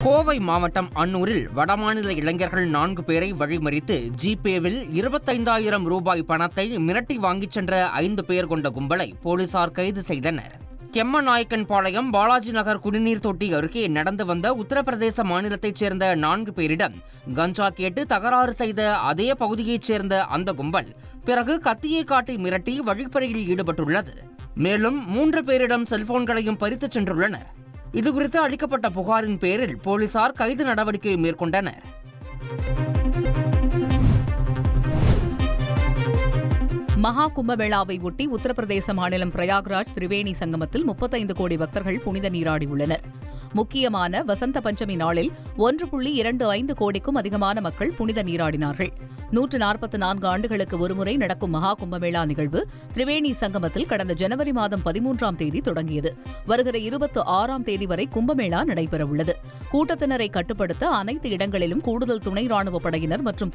கோவை மாவட்டம் அன்னூரில் வடமாநில இளைஞர்கள் 4 பேரை வழிமறித்து ஜிபேவில் 25,000 ரூபாய் பணத்தை மிரட்டி வாங்கிச் சென்ற 5 பேர் கொண்ட கும்பலை போலீசார் கைது செய்தனர். கெம்மநாயக்கன்பாளையம் பாலாஜி நகர் குடிநீர் தொட்டி அருகே நடந்து வந்த உத்தரப்பிரதேச மாநிலத்தைச் சேர்ந்த 4 பேரிடம் கஞ்சா கேட்டு தகராறு செய்த அதே பகுதியைச் சேர்ந்த அந்த கும்பல் பிறகு கத்தியை காட்டி மிரட்டி வழிப்பறியில் ஈடுபட்டுள்ளது. மேலும் 3 பேரிடம் செல்போன்களையும் பறித்துச் சென்றுள்ளனர். இதுகுறித்து அளிக்கப்பட்ட புகாரின் பேரில் போலீசார் கைது நடவடிக்கை மேற்கொண்டனர். மகா கும்பமேளாவை ஒட்டி உத்தரப்பிரதேச மாநிலம் பிரயாக்ராஜ் திரிவேணி சங்கமத்தில் 35 கோடி பக்தர்கள் புனித நீராடியுள்ளனர். முக்கியமான வசந்த பஞ்சமி நாளில் 1.25 கோடிக்கும் அதிகமான மக்கள் புனித நீராடினார்கள். 144 ஆண்டுகளுக்கு ஒருமுறை நடக்கும் மகா கும்பமேளா நிகழ்வு திரிவேணி சங்கமத்தில் கடந்த ஜனவரி மாதம் 13ஆம் தேதி தொடங்கியது. வருகிற 26ஆம் தேதி வரை கும்பமேளா நடைபெறவுள்ளது. கூட்டத்தினரை கட்டுப்படுத்த அனைத்து இடங்களிலும் கூடுதல் துணை ராணுவப் படையினர் மற்றும்